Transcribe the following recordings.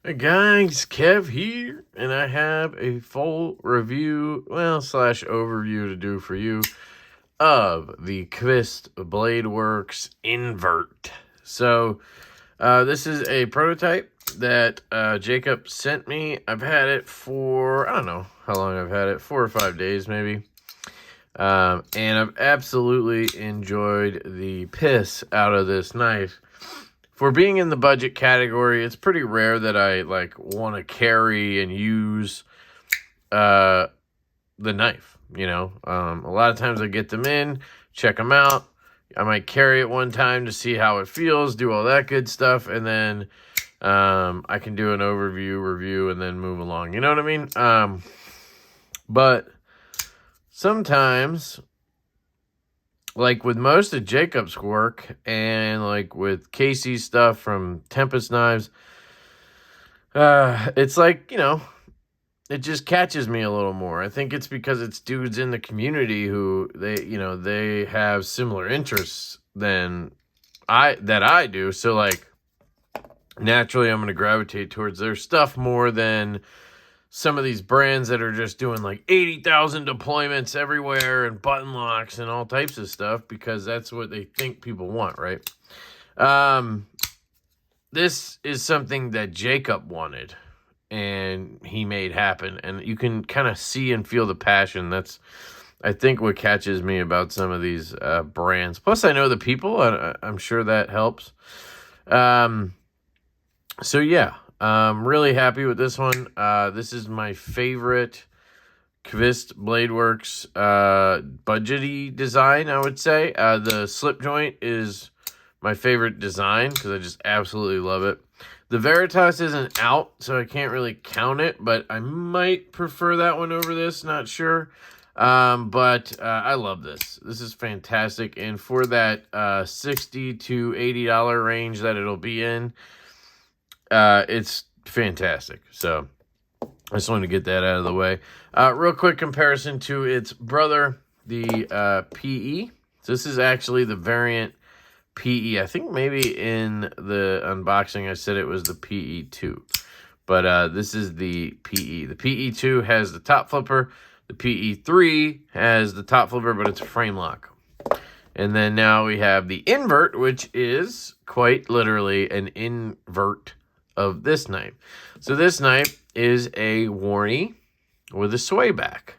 Hey guys, Kev here, and I have a full review, slash overview to do for you of the Kvist Bladeworks InVert. So, this is a prototype that Jacob sent me. I've had it for, I don't know how long I've had it, 4 or 5 days maybe. And I've absolutely enjoyed the piss out of this knife. For being in the budget category, it's pretty rare that I want to carry and use the knife, you know. A lot of times I get them in, check them out. I might carry it one time to see how it feels, do all that good stuff, and then I can do an overview, review, and then move along. You know what I mean? But sometimes, like with most of Jacob's work and like with Casey's stuff from Tempest Knives, it's like, you know, it just catches me a little more. I think it's because it's dudes in the community who they have similar interests than I do. So like naturally I'm going to gravitate towards their stuff more than some of these brands that are just doing like 80,000 deployments everywhere and button locks and all types of stuff because that's what they think people want, right? This is something that Jacob wanted and he made happen, and you can kind of see and feel the passion. That's, I think, what catches me about some of these brands. Plus, I know the people, and I'm sure that helps. So yeah. I'm really happy with this one. This is my favorite Kvist Bladeworks budgety design, I would say. The slip joint is my favorite design because I just absolutely love it. The Veritas isn't out, so I can't really count it, but I might prefer that one over this, not sure. But I love this. This is fantastic, and for that $60 to $80 range that it'll be in, it's fantastic. So I just wanted to get that out of the way. Real quick comparison to its brother, the PE. So this is actually the variant PE. I think maybe in the unboxing I said it was the PE2. But this is the PE. The PE2 has the top flipper. The PE3 has the top flipper, but it's a frame lock. And then now we have the InVert, which is quite literally an invert of this knife. So this knife is a Warney with a sway back.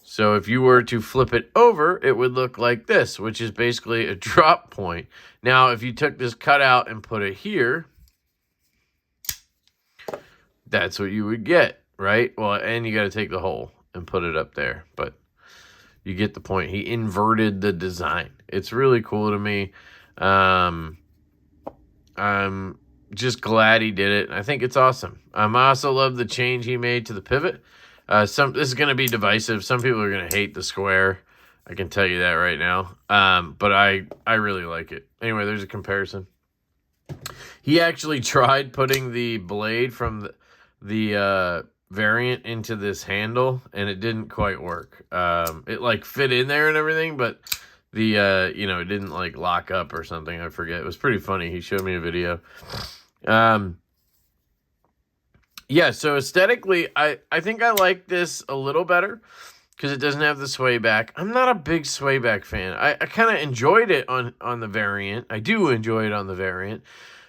So if you were to flip it over, it would look like this, which is basically a drop point. Now, if you took this cutout and put it here, that's what you would get, right? Well, and you got to take the hole and put it up there, but you get the point. He inverted the design. It's really cool to me. I'm just glad he did it. I think it's awesome. I also love the change he made to the pivot. This is going to be divisive. Some people are going to hate the square. I can tell you that right now. But I really like it. Anyway, there's a comparison. He actually tried putting the blade from the variant into this handle, and it didn't quite work. It like fit in there and everything, but the it didn't like lock up or something. I forget. It was pretty funny. He showed me a video. Yeah, so aesthetically, I think I like this a little better because it doesn't have the sway back. I'm not a big sway back fan. I kind of enjoyed it on the variant. I do enjoy it on the variant,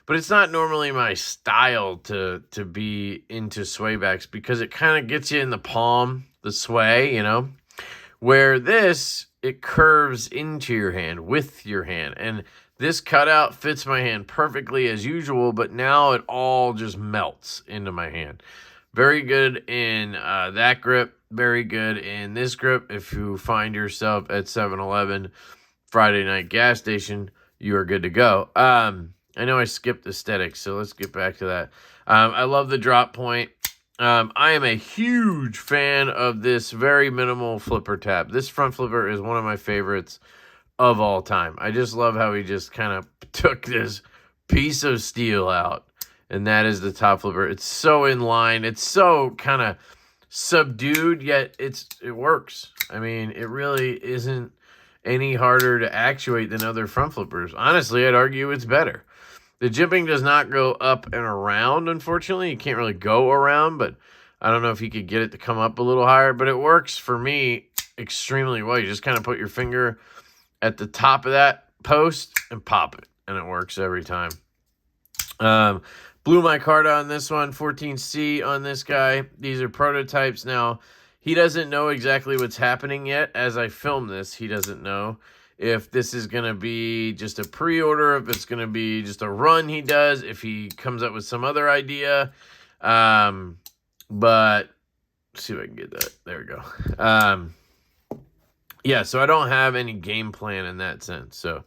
but it's not normally my style to be into sway backs because it kind of gets you in the palm, the sway, you know, where this, it curves into your hand, with your hand, and this cutout fits my hand perfectly as usual, but now it all just melts into my hand. Very good in that grip. Very good in this grip. If you find yourself at 7-Eleven, Friday night gas station, you are good to go. I know I skipped aesthetics, so let's get back to that. I love the drop point. I am a huge fan of this very minimal flipper tab. This front flipper is one of my favorites of all time. I just love how he just kind of took this piece of steel out, and that is the top flipper. It's so in line. It's so kind of subdued, yet it works. I mean, it really isn't any harder to actuate than other front flippers. Honestly, I'd argue it's better. The jimping does not go up and around, unfortunately. You can't really go around, but I don't know if you could get it to come up a little higher, but it works for me extremely well. You just kind of put your finger at the top of that post and pop it, and it works every time. Blew my card on this one, 14C on this guy. These are prototypes now. He doesn't know exactly what's happening yet. As I film this, he doesn't know if this is going to be just a pre-order, if it's going to be just a run he does, if he comes up with some other idea. But let's see if I can get that. There we go. Yeah, so I don't have any game plan in that sense. So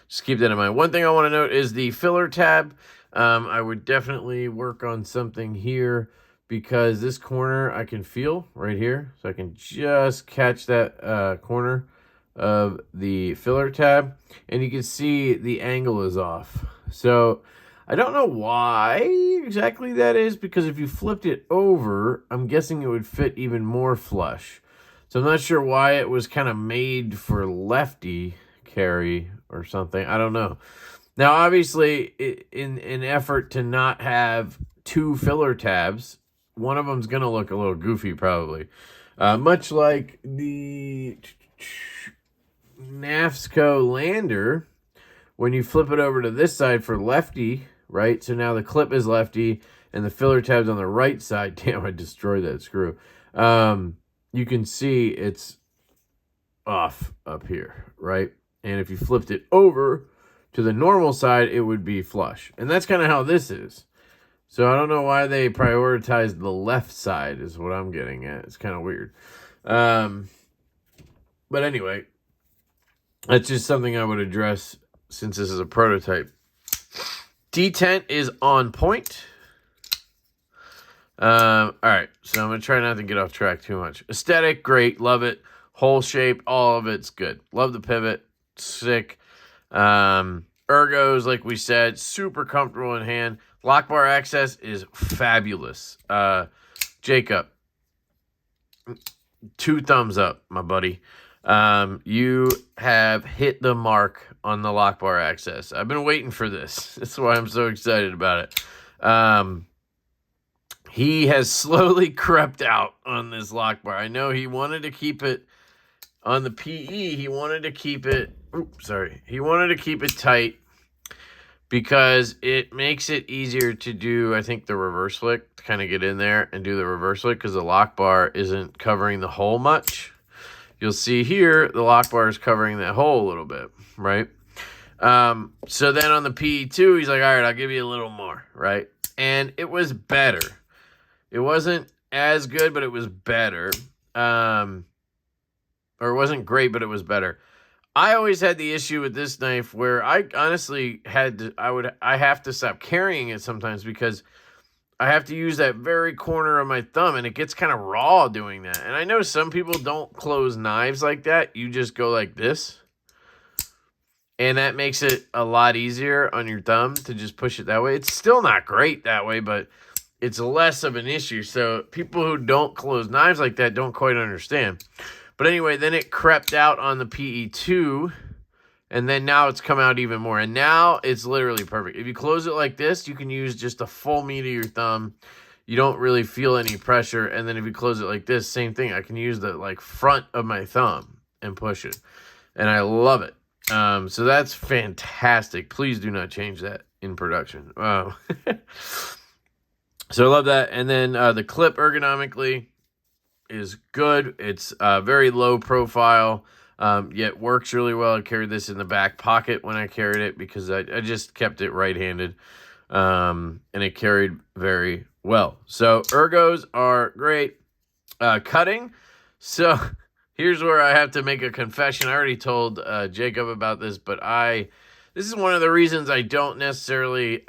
just keep that in mind. One thing I want to note is the filler tab. I would definitely work on something here because this corner I can feel right here. So I can just catch that corner of the filler tab. And you can see the angle is off. So I don't know why exactly that is, because if you flipped it over, I'm guessing it would fit even more flush. So I'm not sure why it was kind of made for lefty carry or something. I don't know. Now, obviously, in an effort to not have two filler tabs, one of them's going to look a little goofy probably. Much like the NAFSCO Lander, when you flip it over to this side for lefty, right? So now the clip is lefty and the filler tab's on the right side. Damn, I destroyed that screw. You can see it's off up here, right? And if you flipped it over to the normal side, it would be flush. And that's kind of how this is. So I don't know why they prioritized the left side is what I'm getting at. It's kind of weird. But anyway, that's just something I would address since this is a prototype. Detent is on point. All right, so I'm going to try not to get off track too much. Aesthetic, great, love it. Hole shape, all of it's good. Love the pivot, sick. Ergos, like we said, super comfortable in hand. Lock bar access is fabulous. Jacob, 2 thumbs up, my buddy. You have hit the mark on the lock bar access. I've been waiting for this. That's why I'm so excited about it. He has slowly crept out on this lock bar. I know he wanted to keep it on the PE. He wanted to keep it, he wanted to keep it tight because it makes it easier to do, I think, the reverse flick, to kind of get in there and do the reverse flick because the lock bar isn't covering the hole much. You'll see here, the lock bar is covering that hole a little bit, right? So then on the PE2, he's like, all right, I'll give you a little more, right? And it was better. It wasn't as good, but it was better. Or it wasn't great, but it was better. I always had the issue with this knife where I honestly had to, I have to stop carrying it sometimes because I have to use that very corner of my thumb and it gets kind of raw doing that. And I know some people don't close knives like that. You just go like this. And that makes it a lot easier on your thumb to just push it that way. It's still not great that way, but it's less of an issue. So people who don't close knives like that don't quite understand. But anyway, then it crept out on the PE2. And then now it's come out even more. And now it's literally perfect. If you close it like this, you can use just a full meat of your thumb. You don't really feel any pressure. And then if you close it like this, same thing. I can use the front of my thumb and push it. And I love it. So that's fantastic. Please do not change that in production. Wow. So I love that. And then the clip ergonomically is good. It's very low profile, yet works really well. I carried this in the back pocket when I carried it because I just kept it right-handed, and it carried very well. So ergos are great. Cutting. So here's where I have to make a confession. I already told Jacob about this, but this is one of the reasons I don't necessarily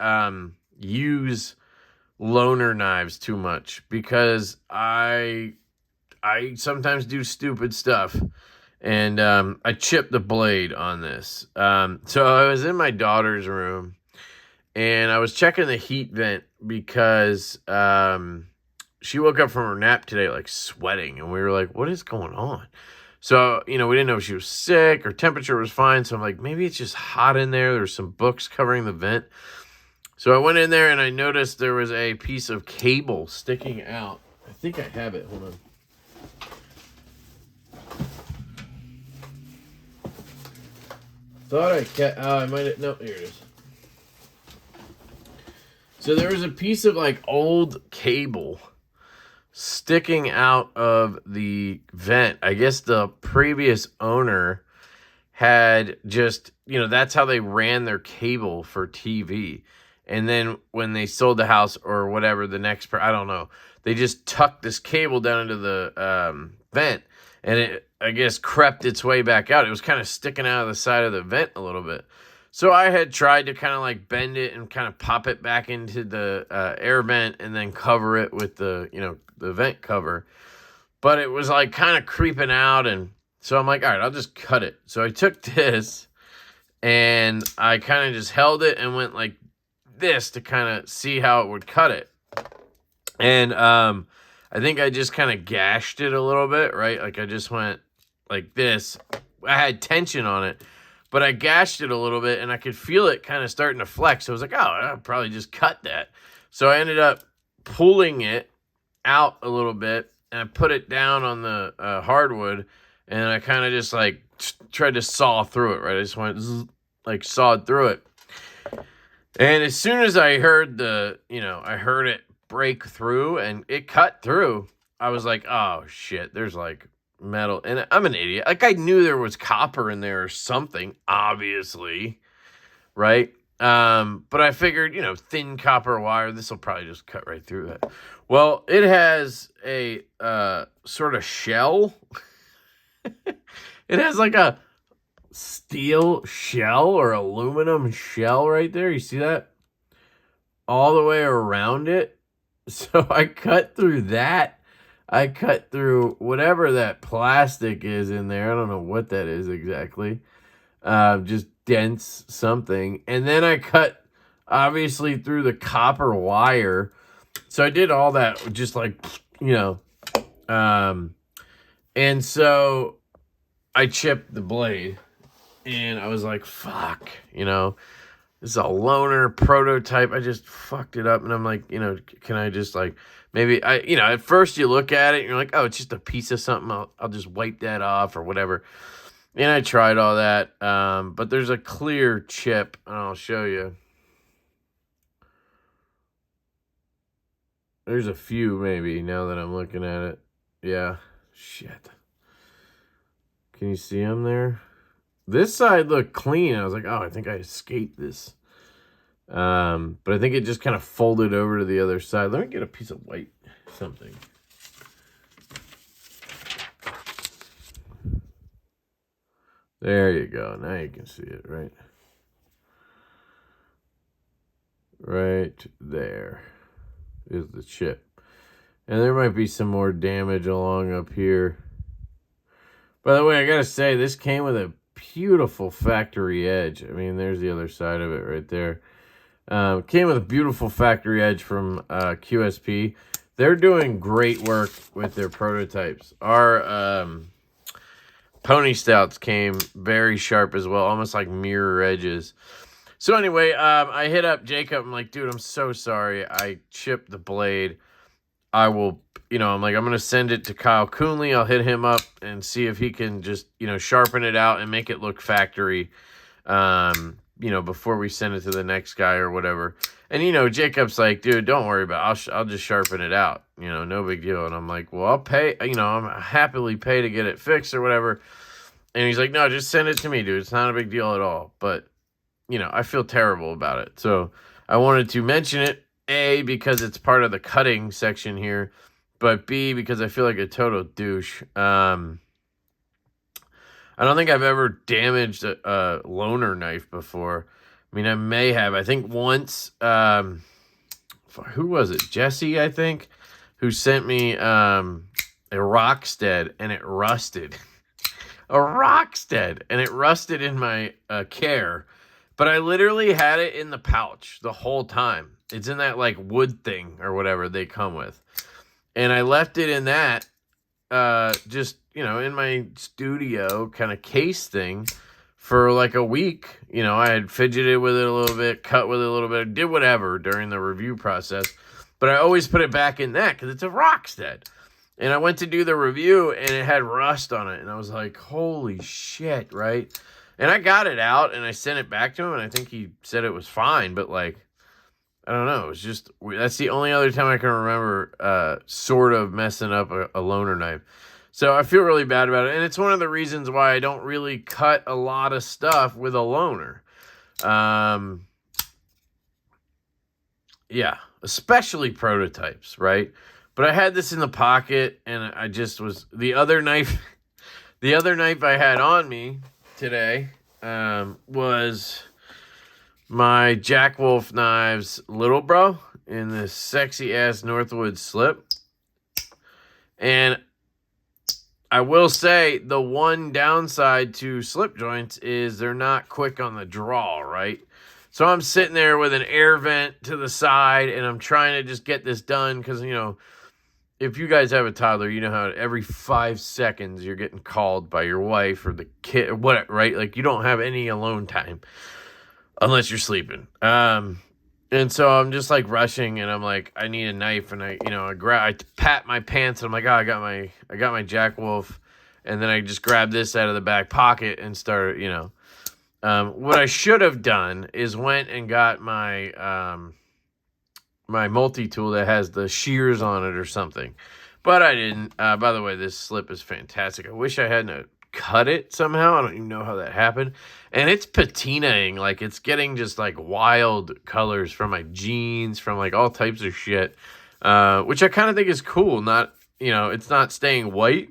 use loaner knives too much, because I sometimes do stupid stuff, and I chipped the blade on this. So I was in my daughter's room, and I was checking the heat vent because she woke up from her nap today sweating, and we were like, what is going on? So, we didn't know if she was sick. Her temperature was fine, so I'm like, maybe it's just hot in there. There's some books covering the vent. So I went in there and I noticed there was a piece of cable sticking out. I think I have it. Hold on. Thought I kept. Oh, I might have. No, here it is. So there was a piece of like old cable sticking out of the vent. I guess the previous owner had just, that's how they ran their cable for TV. And then when they sold the house or whatever, I don't know, they just tucked this cable down into the vent, and it, I guess, crept its way back out. It was kind of sticking out of the side of the vent a little bit. So I had tried to kind of like bend it and kind of pop it back into the air vent and then cover it with the, the vent cover. But it was like kind of creeping out, and so I'm like, all right, I'll just cut it. So I took this and I kind of just held it and went like this to kind of see how it would cut it. And I think I just kind of gashed it a little bit, right? Like I just went like this. I had tension on it, but I gashed it a little bit and I could feel it kind of starting to flex. So I was like, oh, I'll probably just cut that. So I ended up pulling it out a little bit and I put it down on the hardwood, and I kind of just like tried to saw through it, right? I just went like sawed through it. And as soon as I heard I heard it break through and it cut through, I was like, oh shit, there's like metal. And I'm an idiot. Like I knew there was copper in there or something, obviously, right? But I figured, thin copper wire, this will probably just cut right through that. Well, it has a sort of shell. It has like a steel shell or aluminum shell right there. You see that? All the way around it. So I cut through that. I cut through whatever that plastic is in there. I don't know what that is exactly. Just dense something. And then I cut, obviously, through the copper wire. So I did all that just like, and so I chipped the blade. And I was like, fuck, this is a loaner prototype. I just fucked it up. And I'm like, can I just like, maybe at first you look at it and you're like, oh, it's just a piece of something. I'll just wipe that off or whatever. And I tried all that. But there's a clear chip, and I'll show you. There's a few maybe now that I'm looking at it. Yeah. Shit. Can you see them there? This side looked clean. I was like, oh, I think I escaped this. But I think it just kind of folded over to the other side. Let me get a piece of white something. There you go. Now you can see it, right? Right there is the chip. And there might be some more damage along up here. By the way, I gotta say, this came with a beautiful factory edge. I mean, there's the other side of it right there. Came with a beautiful factory edge from QSP. They're doing great work with their prototypes. Our Pony Stouts came very sharp as well, almost like mirror edges. So anyway, I hit up Jacob. I'm like, dude, I'm so sorry. I chipped the blade. I will, I'm like, I'm going to send it to Kyle Coonley. I'll hit him up and see if he can just, sharpen it out and make it look factory, before we send it to the next guy or whatever. And, Jacob's like, dude, don't worry about it. I'll just sharpen it out, no big deal. And I'm like, well, I'll pay, I'm happily pay to get it fixed or whatever. And he's like, no, just send it to me, dude. It's not a big deal at all. But, I feel terrible about it. So I wanted to mention it. A, because it's part of the cutting section here, but B, because I feel like a total douche. I don't think I've ever damaged a loaner knife before. I mean, I may have. I think once, who was it? Jesse, I think, who sent me a Rockstead, and it rusted. A Rockstead, and it rusted in my care. But I literally had it in the pouch the whole time. It's in that, like, wood thing or whatever they come with. And I left it in that, just, in my studio kind of case thing for like a week. You know, I had fidgeted with it a little bit, cut with it a little bit, did whatever during the review process. But I always put it back in that because it's a Rockstead. And I went to do the review, and it had rust on it. And I was like, holy shit, right? And I got it out, and I sent it back to him, and I think he said it was fine. But, like, I don't know. It was just, that's the only other time I can remember sort of messing up a loaner knife. So I feel really bad about it. And it's one of the reasons why I don't really cut a lot of stuff with a loaner. Yeah, especially prototypes, right? But I had this in the pocket, and I just was, the other knife I had on me today was my Jack Wolf Knives Little Bro in this sexy ass Northwood slip. And I will say the one downside to slip joints is they're not quick on the draw, right? So I'm sitting there with an air vent to the side, and I'm trying to just get this done because, you know, if you guys have a toddler, you know how every 5 seconds you're getting called by your wife or the kid, or what, right? Like, you don't have any alone time unless you're sleeping. And so I'm just like rushing, and I'm like, I need a knife, and I pat my pants, and I'm like, oh, I got my Jack Wolf, and then I just grabbed this out of the back pocket and started, you know. What I should have done is went and got my my multi-tool that has the shears on it or something. But I didn't. By the way, this slip is fantastic. I wish I hadn't cut it somehow. I don't even know how that happened. And it's patinaing. Like, it's getting just, like, wild colors from my jeans, from, like, all types of shit. Which I kind of think is cool. Not, you know, it's not staying white.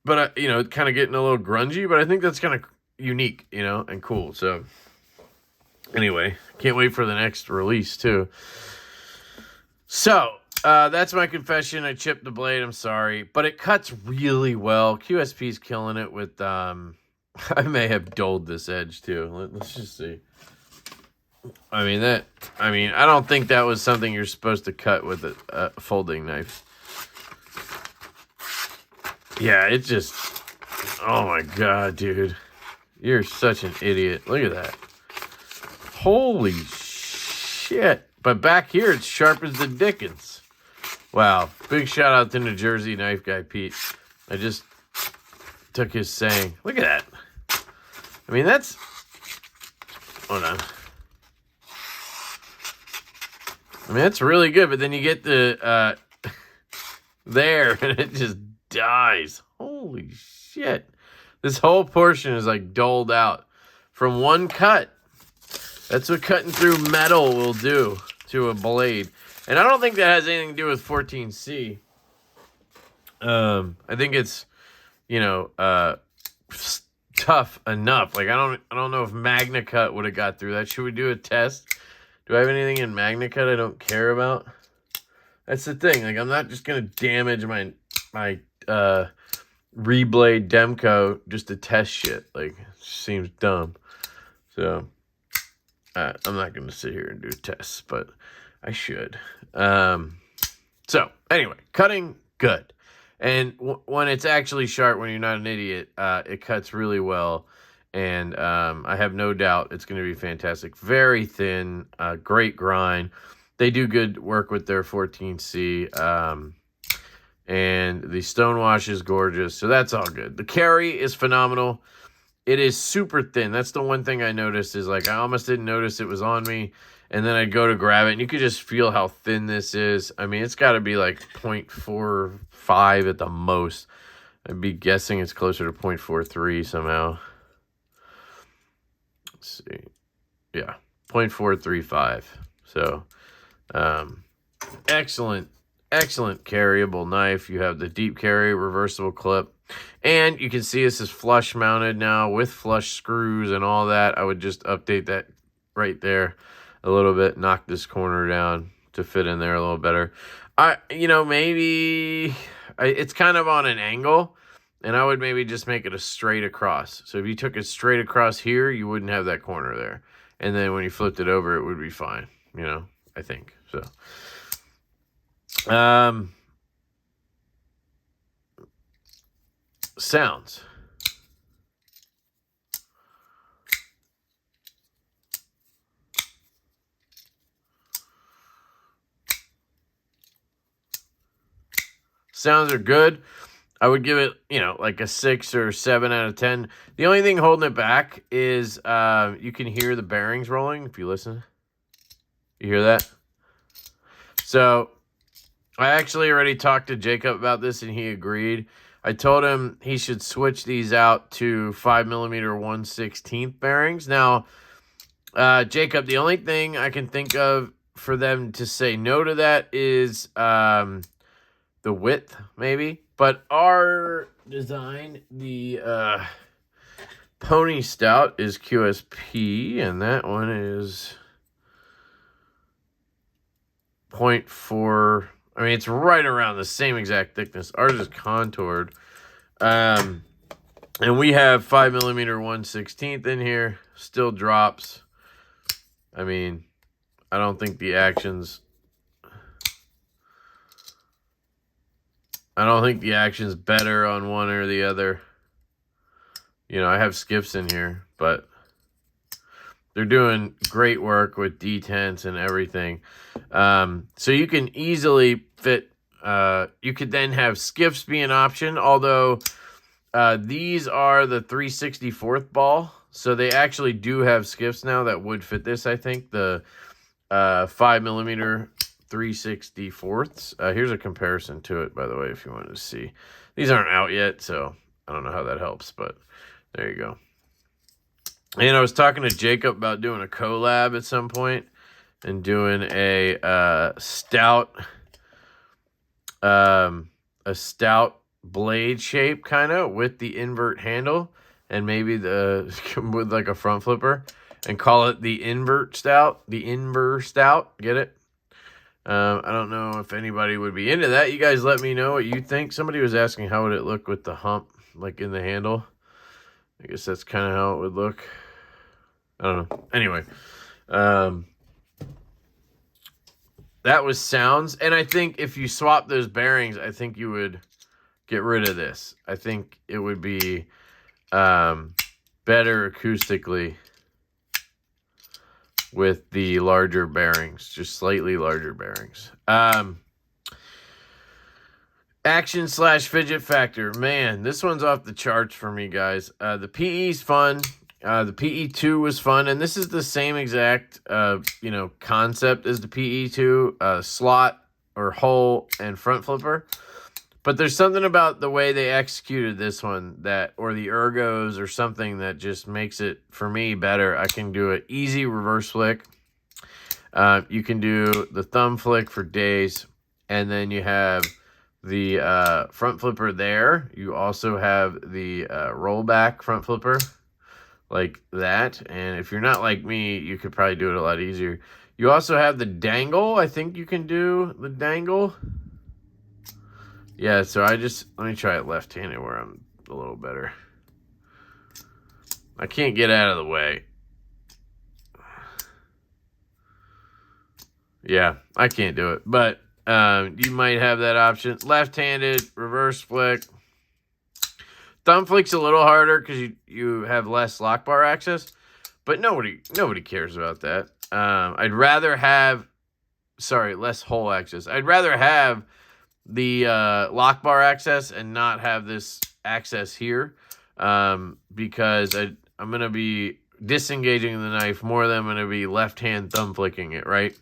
But, you know, kind of getting a little grungy. But I think that's kind of unique, you know, and cool. So, anyway, can't wait for the next release, too. So, that's my confession. I chipped the blade. I'm sorry. But it cuts really well. QSP's killing it with, I may have dulled this edge, too. Let's just see. I mean, I don't think that was something you're supposed to cut with a folding knife. Yeah, it just, oh my God, dude. You're such an idiot. Look at that. Holy shit. But back here, it's sharp as the dickens. Wow. Big shout out to New Jersey knife guy Pete. I just took his saying. Look at that. I mean, that's... Hold on. I mean, that's really good, but then you get the... there, and it just dies. Holy shit. This whole portion is, like, doled out from one cut. That's what cutting through metal will do to a blade. And I don't think that has anything to do with 14C. I think it's, you know, tough enough. Like, I don't know if Magna Cut would have got through that. Should we do a test? Do I have anything in Magna Cut I don't care about? That's the thing. Like, I'm not just gonna damage my Reblade Demco just to test shit. Like, it seems dumb. So I'm not gonna sit here and do tests, but I should. So anyway, cutting good. And when it's actually sharp, when you're not an idiot, it cuts really well. And I have no doubt it's going to be fantastic. Very thin, great grind. They do good work with their 14C. And the stonewash is gorgeous. So that's all good. The carry is phenomenal. It is super thin. That's the one thing I noticed is, like, I almost didn't notice it was on me. And then I'd go to grab it, and you could just feel how thin this is. I mean, it's got to be like 0.45 at the most. I'd be guessing it's closer to 0.43 somehow. Let's see. Yeah, 0.435. So, excellent carryable knife. You have the deep carry, reversible clip. And you can see this is flush mounted now with flush screws and all that. I would just update that right there a little bit, knock this corner down to fit in there a little better. Maybe it's kind of on an angle, and I would maybe just make it a straight across. So if you took it straight across here, you wouldn't have that corner there. And then when you flipped it over, it would be fine, I think. So, sounds. Sounds are good. I would give it, you know, like a 6 or 7 out of 10. The only thing holding it back is you can hear the bearings rolling if you listen. You hear that? So I actually already talked to Jacob about this, and he agreed. I told him he should switch these out to 5mm 1/16 bearings. Now, Jacob, the only thing I can think of for them to say no to that is the width, maybe. But our design, the Pony Stout, is QSP, and that one is 0.4. I mean, it's right around the same exact thickness. Ours is contoured. And we have 5mm 1/16 in here. Still drops. I mean, I don't think the action's better on one or the other. You know, I have skips in here, but they're doing great work with detents and everything. So you can easily fit, you could then have skips be an option, although these are the 3/64 ball. So they actually do have skips now that would fit this, I think. The 5mm 3/64. Here's a comparison to it, by the way, if you wanted to see. These aren't out yet, so I don't know how that helps, but there you go. And I was talking to Jacob about doing a collab at some point and doing a stout blade shape kind of with the invert handle and maybe with like a front flipper and call it the invert stout, get it? I don't know if anybody would be into that. You guys let me know what you think. Somebody was asking how would it look with the hump like in the handle. I guess that's kind of how it would look. I don't know. Anyway, that was sounds. And I think if you swap those bearings, I think you would get rid of this. I think it would be better acoustically with the larger bearings, just slightly larger bearings. Action / fidget factor. Man, this one's off the charts for me, guys. The PE's fun. The PE2 was fun, and this is the same exact, you know, concept as the PE2, slot or hole and front flipper. But there's something about the way they executed this one or the ergos or something that just makes it, for me, better. I can do an easy reverse flick. You can do the thumb flick for days, and then you have the front flipper there. You also have the rollback front flipper like that. And if you're not like me, you could probably do it a lot easier. You also have the dangle. I think you can do the dangle. Yeah, so let me try it left-handed where I'm a little better. I can't get out of the way. Yeah, I can't do it. But you might have that option. Left-handed, reverse flick. Thumb flick's a little harder because you have less lock bar access. But nobody cares about that. I'd rather have... Sorry, less hole access. I'd rather have the lock bar access and not have this access here because I'm going to be disengaging the knife more than I'm going to be left-hand thumb flicking it, right?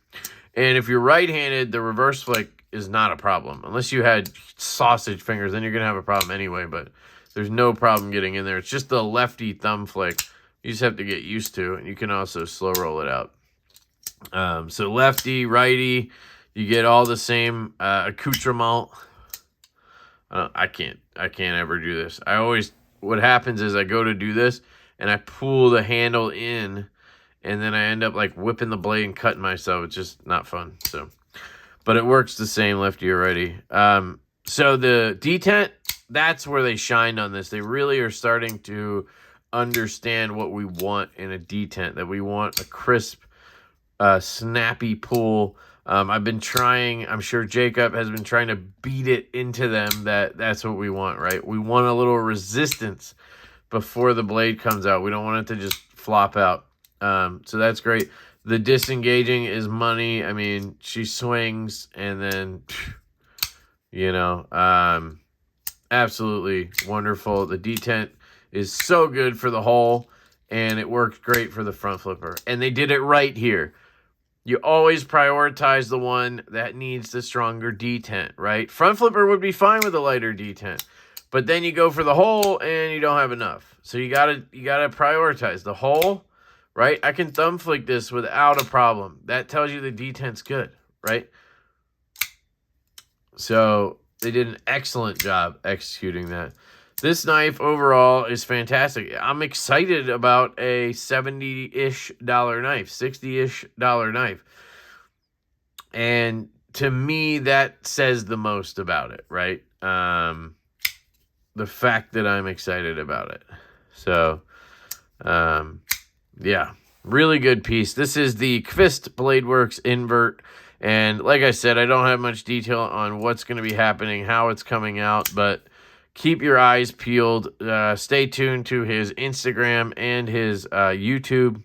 And if you're right-handed, the reverse flick is not a problem. Unless you had sausage fingers, then you're going to have a problem anyway, but there's no problem getting in there. It's just the lefty thumb flick you just have to get used to, and you can also slow roll it out. So lefty, righty, you get all the same accoutrement. I can't ever do this. What happens is I go to do this, and I pull the handle in, and then I end up like whipping the blade and cutting myself. It's just not fun. So, but it works the same lefty or righty. So the detent, that's where they shined on this. They really are starting to understand what we want in a detent, that we want a crisp, snappy pull. I've been trying, I'm sure Jacob has been trying to beat it into them that's what we want, right? We want a little resistance before the blade comes out. We don't want it to just flop out. So that's great. The disengaging is money. I mean, she swings and then, You know, absolutely wonderful. The detent is so good for the hole, and it works great for the front flipper. And they did it right here. You always prioritize the one that needs the stronger detent, right? Front flipper would be fine with a lighter detent, but then you go for the hole and you don't have enough. So you gotta prioritize the hole, right? I can thumb flick this without a problem. That tells you the detent's good, right? So they did an excellent job executing that. This knife overall is fantastic. I'm excited about a $70-ish knife, $60-ish knife. And to me, that says the most about it, right? The fact that I'm excited about it. So, yeah, really good piece. This is the Kvist Bladeworks InVert. And like I said, I don't have much detail on what's going to be happening, how it's coming out, but keep your eyes peeled. Stay tuned to his Instagram and his YouTube.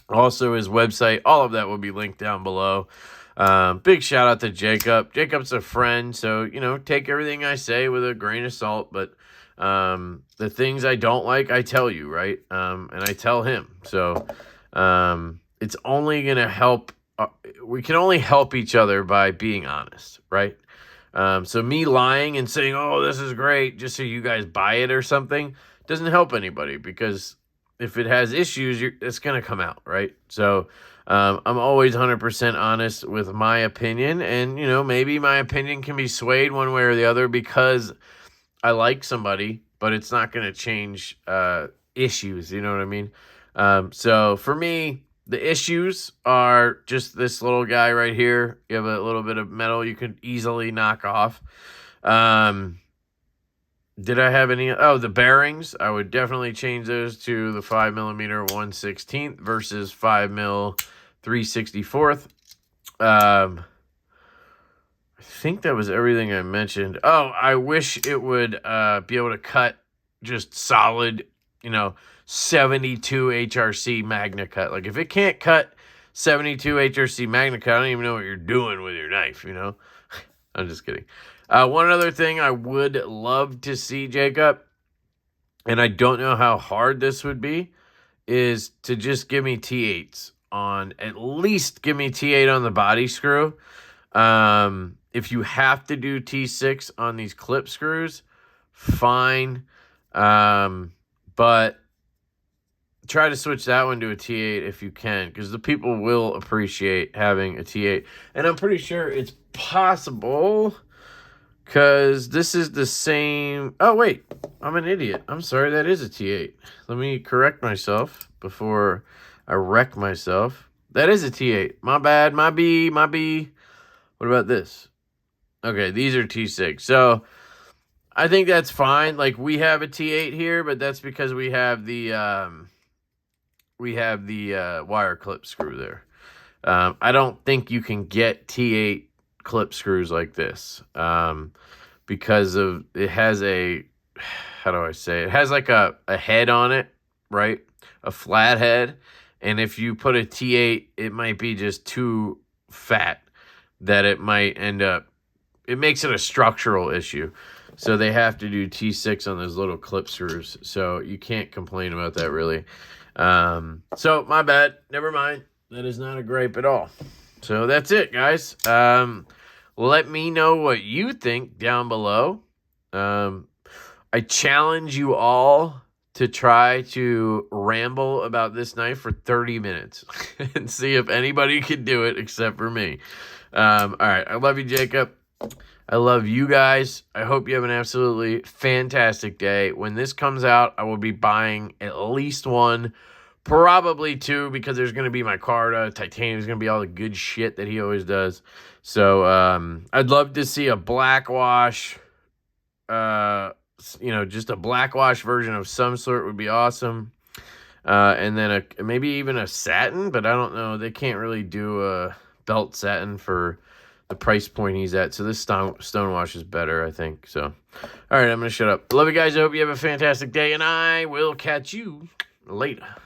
Also his website. All of that will be linked down below. Big shout out to Jacob. Jacob's a friend, so, you know, take everything I say with a grain of salt. But the things I don't like, I tell you, right? And I tell him. So it's only going to help. We can only help each other by being honest, right? So me lying and saying, oh, this is great, just so you guys buy it or something, doesn't help anybody, because if it has issues, it's going to come out, right? So I'm always 100% honest with my opinion, and, you know, maybe my opinion can be swayed one way or the other because I like somebody, but it's not going to change issues, you know what I mean? So for me, the issues are just this little guy right here. You have a little bit of metal you could easily knock off. Did I have any? Oh, the bearings. I would definitely change those to the 5mm 1/16 versus 5mm 3/64. I think that was everything I mentioned. Oh, I wish it would be able to cut just solid, you know, 72 HRC Magna Cut. Like, if it can't cut 72 HRC Magna Cut, I don't even know what you're doing with your knife, you know? I'm just kidding. One other thing I would love to see, Jacob, and I don't know how hard this would be, is to just give me T8s on, at least give me T8 on the body screw. If you have to do T6 on these clip screws, fine. But try to switch that one to a T8 if you can, because the people will appreciate having a T8. And I'm pretty sure it's possible, because this is the same. Oh, wait. I'm an idiot. I'm sorry. That is a T8. Let me correct myself before I wreck myself. That is a T8. My bad. My B. What about this? Okay, these are T6. So I think that's fine. Like, we have a T8 here, but that's because we have the wire clip screw there. I don't think you can get T8 clip screws like this, because of, it has a, how do I say it? It has like a head on it, right? A flat head. And if you put a T8, it might be just too fat that it might end up, it makes it a structural issue. So they have to do T6 on those little clip screws. So you can't complain about that, really. So my bad. Never mind. That is not a gripe at all. So that's it, guys. Let me know what you think down below. I challenge you all to try to ramble about this knife for 30 minutes and see if anybody can do it except for me. All right. I love you, Jacob. I love you guys. I hope you have an absolutely fantastic day. When this comes out, I will be buying at least one, probably two, because there's going to be my Carta, titanium is going to be all the good shit that he always does. So I'd love to see a black wash, you know, just a black wash version of some sort would be awesome. And then maybe even a satin, but I don't know. They can't really do a belt satin for the price point he's at. So this stonewash is better, I think. So, all right, I'm going to shut up. Love you guys. I hope you have a fantastic day, and I will catch you later.